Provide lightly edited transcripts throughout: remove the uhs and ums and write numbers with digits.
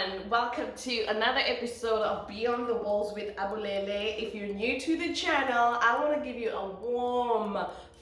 everyone, welcome to another episode of Beyond the Walls with Abulele. If you're new to the channel, I want to give you a warm,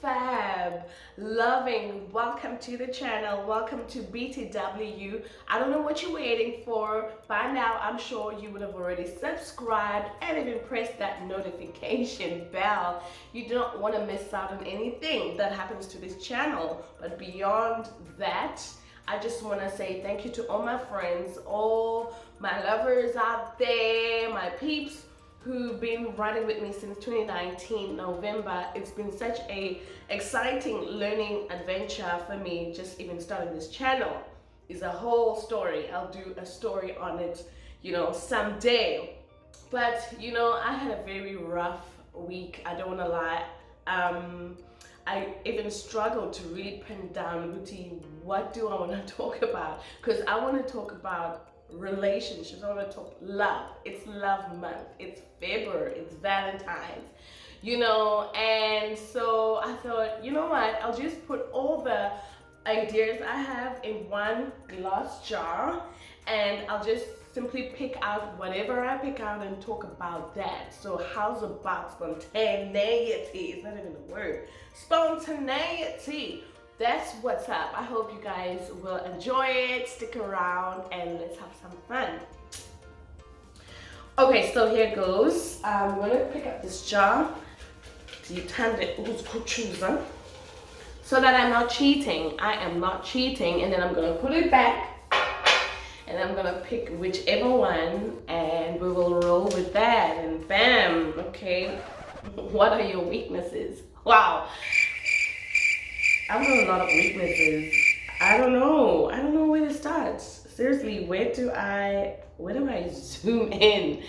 fab, loving welcome to the channel. Welcome to BTW. I don't know what you're waiting for. By now, I'm sure you would have already subscribed and even pressed that notification bell. You don't want to miss out on anything that happens to this channel. But beyond that, I just want to say thank you to all my friends, all my lovers out there, my peeps who've been riding with me since 2019 November. It's been such a exciting learning adventure for me. Just even starting this channel is a whole story. I'll do a story on it, someday. But I had a very rough week. I don't want to lie. I even struggled to really pin down, Ruti, what do I want to talk about? Because I want to talk about relationships. I want to talk love. It's love month. It's February. It's Valentine's. And so I thought, you know what? I'll just put all the ideas I have in one glass jar, and I'll just simply pick out whatever I pick out and talk about that. So how's about spontaneity? It's not even a word. Spontaneity. That's what's up. I hope you guys will enjoy it. Stick around and let's have some fun. Okay, so here goes. I'm gonna pick up this jar. So that I'm not cheating. I am not cheating. And then I'm gonna put it back. And I'm gonna pick whichever one and we will roll with that, and bam. Okay, what are your weaknesses? Wow, I've got a lot of weaknesses. I don't know where to start. Seriously, where do I zoom in?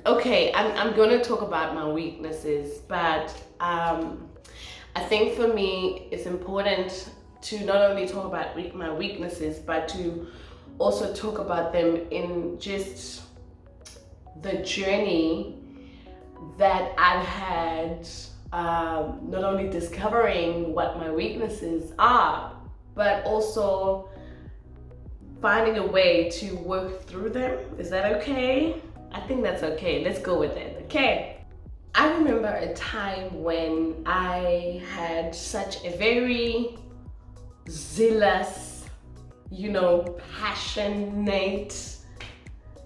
Okay, I'm gonna talk about my weaknesses, but I think for me it's important to not only talk about my weaknesses, but to also talk about them in just the journey that I've had, not only discovering what my weaknesses are, but also finding a way to work through them. Is that okay? I think that's okay. Let's go with it, okay? I remember a time when I had such a very zealous, passionate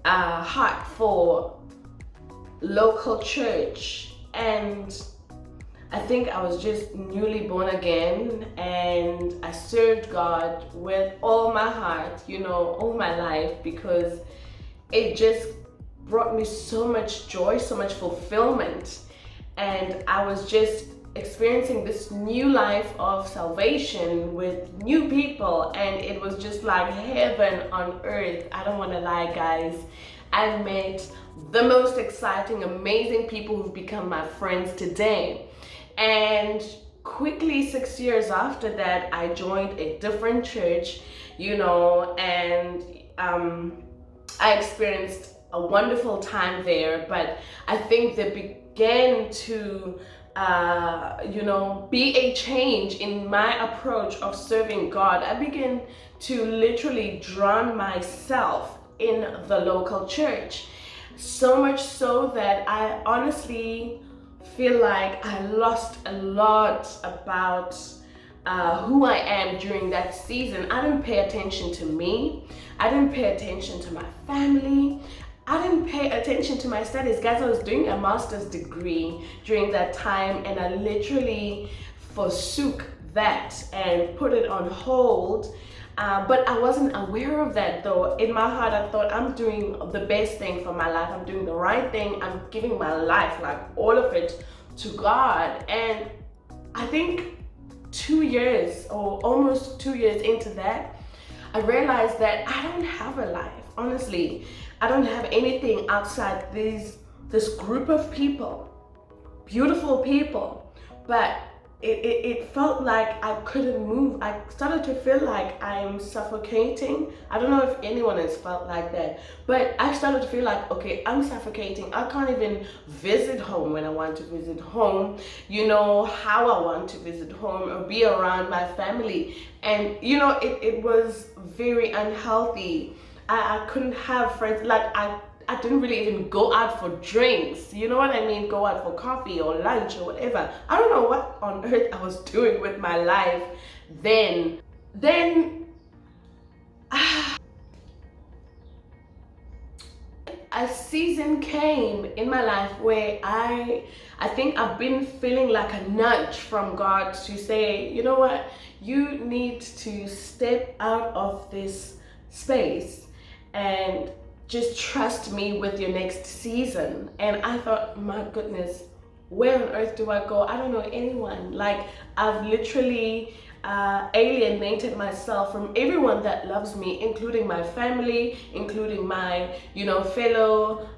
heart for local church, and I think I was just newly born again, and I served God with all my heart, all my life, because it just brought me so much joy, so much fulfillment, and I was just experiencing this new life of salvation with new people, and it was just like heaven on earth. I don't want to lie, guys. I've met the most exciting, amazing people who've become my friends today. And quickly 6 years after that, I joined a different church, and I experienced a wonderful time there. But I think they began to be a change in my approach of serving God. I began to literally drown myself in the local church, so much so that I honestly feel like I lost a lot about who I am during that season. I didn't pay attention to me. I didn't pay attention to my family. I didn't pay attention to my studies. Guys, I was doing a master's degree during that time, and I literally forsook that and put it on hold. But I wasn't aware of that, though. In my heart, I thought I'm doing the best thing for my life. I'm doing the right thing. I'm giving my life, like all of it, to God. And I think 2 years or almost 2 years into that, I realized that I don't have a life, honestly. I don't have anything outside this group of people, beautiful people, but it felt like I couldn't move. I started to feel like I'm suffocating. I don't know if anyone has felt like that, but I started to feel like, okay, I'm suffocating. I can't even visit home when I want to visit home, how I want to visit home or be around my family. And, it was very unhealthy. I couldn't have friends. Like, I didn't really even go out for drinks. You know what I mean? Go out for coffee or lunch or whatever. I don't know what on earth I was doing with my life then. A season came in my life where I think I've been feeling like a nudge from God to say, you know what? You need to step out of this space and just trust me with your next season. And I thought, my goodness, where on earth do I go? I don't know anyone. Like, I've literally alienated myself from everyone that loves me, including my family, including my, fellow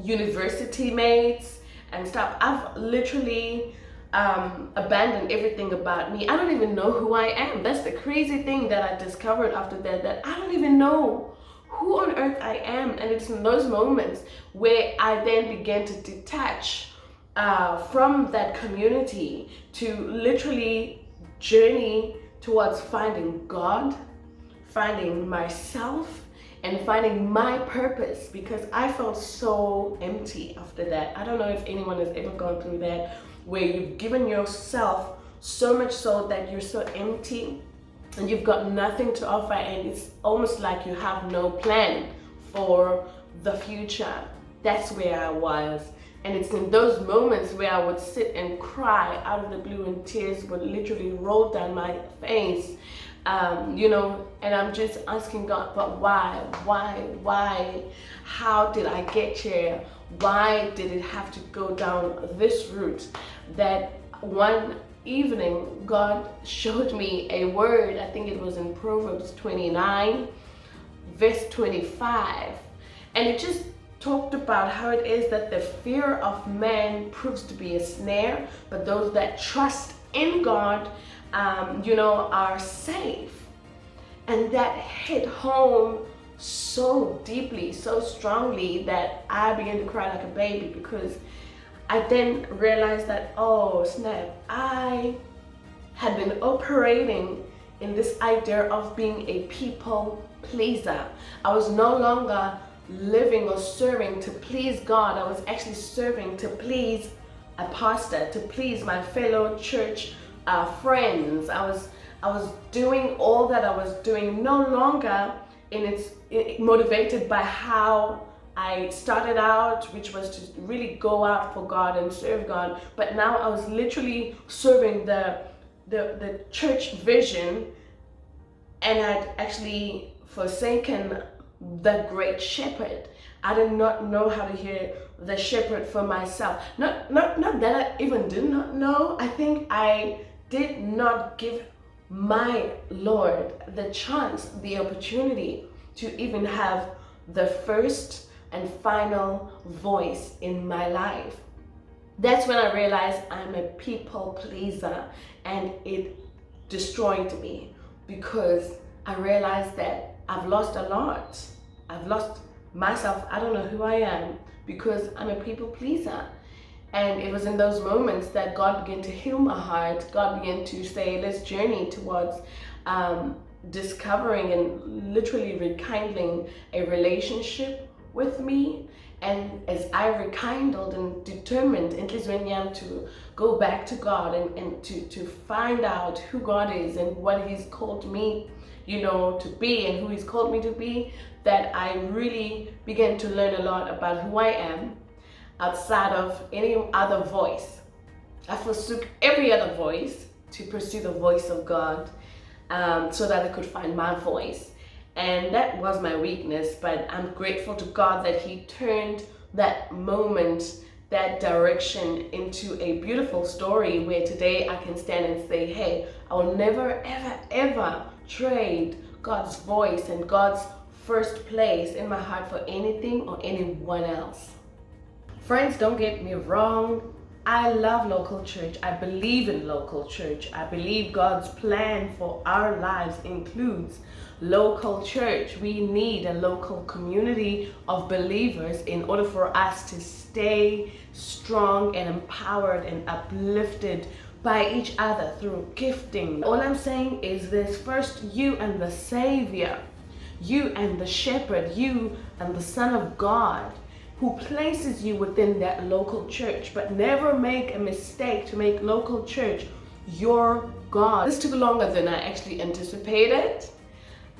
university mates and stuff. I've literally abandoned everything about me. I don't even know who I am. That's the crazy thing that I discovered after that I don't even know who on earth I am. And it's in those moments where I then began to detach from that community to literally journey towards finding God, finding myself, and finding my purpose, because I felt so empty after that. I don't know if anyone has ever gone through that, where you've given yourself so much so that you're so empty and you've got nothing to offer, and it's almost like you have no plan for the future. That's where I was. And it's in those moments where I would sit and cry out of the blue, and tears would literally roll down my face, and I'm just asking God, but why? How did I get here? Why did it have to go down this route? That one evening, God showed me a word. I think it was in Proverbs 29, verse 25. And it just talked about how it is that the fear of man proves to be a snare, but those that trust in God, are safe. And that hit home so deeply, so strongly, that I began to cry like a baby, because I then realized that, oh snap, I had been operating in this idea of being a people pleaser. I was no longer living or serving to please God. I was actually serving to please a pastor, to please my fellow church friends. I was doing all that I was doing, no longer motivated by how I started out, which was to really go out for God and serve God. But now I was literally serving the church vision, and I'd actually forsaken the great shepherd. I did not know how to hear the shepherd for myself. Not that I even did not know. I think I did not give my Lord the chance, the opportunity to even have the first and final voice in my life. That's when I realized I'm a people pleaser, and it destroyed me, because I realized that I've lost a lot. I've lost myself. I don't know who I am, because I'm a people pleaser. And it was in those moments that God began to heal my heart. God began to say, let's journey towards discovering and literally rekindling a relationship with me. And as I rekindled and determined to go back to God and to find out who God is and what He's called me, to be, and who He's called me to be, that I really began to learn a lot about who I am outside of any other voice. I forsook every other voice to pursue the voice of God, so that I could find my voice. And that was my weakness, but I'm grateful to God that He turned that moment, that direction, into a beautiful story where today I can stand and say, hey, I will never, ever, ever trade God's voice and God's first place in my heart for anything or anyone else. Friends, don't get me wrong. I love local church. I believe in local church. I believe God's plan for our lives includes local church. We need a local community of believers in order for us to stay strong and empowered and uplifted by each other through gifting. All I'm saying is this: first, you and the Savior, you and the Shepherd, you and the Son of God, who places you within that local church. But never make a mistake to make local church your God. This took longer than I actually anticipated.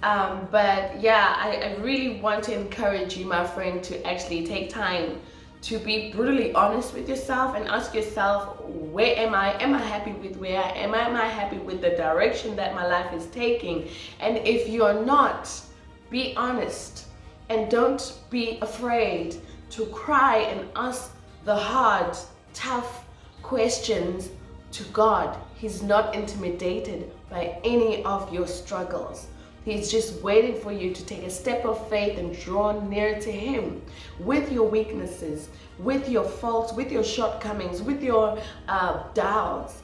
But yeah, I really want to encourage you, my friend, to actually take time to be brutally honest with yourself and ask yourself, where am I? Am I happy with where I am? Am I happy with the direction that my life is taking? And if you're not, be honest and don't be afraid to cry and ask the hard, tough questions to God. He's not intimidated by any of your struggles. He's just waiting for you to take a step of faith and draw near to Him with your weaknesses, with your faults, with your shortcomings, with your doubts.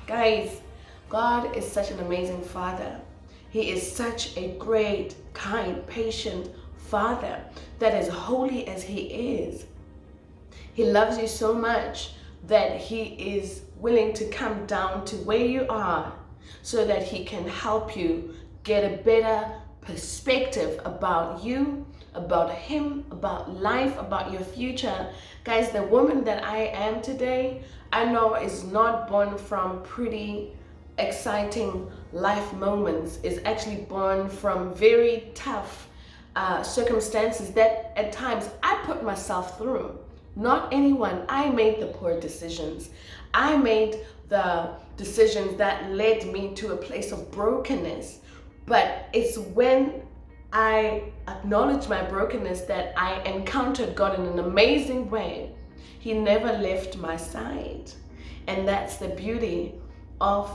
Guys, God is such an amazing Father. He is such a great, kind, patient Father that as holy as He is, He loves you so much that He is willing to come down to where you are so that He can help you get a better perspective about you, about Him, about life, about your future. Guys, the woman that I am today, I know is not born from pretty, exciting life moments. Is actually born from very tough circumstances that at times I put myself through. Not anyone. I made the poor decisions. I made the decisions that led me to a place of brokenness. But it's when I acknowledge my brokenness that I encountered God in an amazing way. He never left my side. And that's the beauty of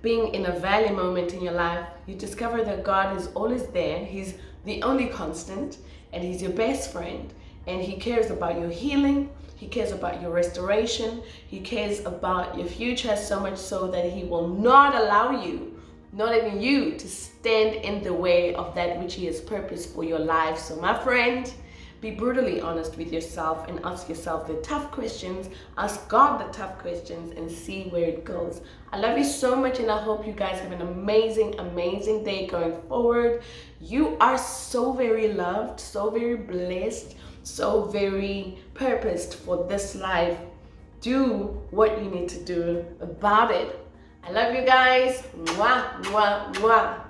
being in a valley moment in your life. You discover that God is always there. He's the only constant, and He's your best friend. And He cares about your healing. He cares about your restoration. He cares about your future, so much so that He will not allow you, not even you, to stand in the way of that which He has purposed for your life. So my friend, be brutally honest with yourself and ask yourself the tough questions. Ask God the tough questions and see where it goes. I love you so much, and I hope you guys have an amazing, amazing day going forward. You are so very loved, so very blessed, so very purposed for this life. Do what you need to do about it. I love you guys. Mwah, mwah, mwah.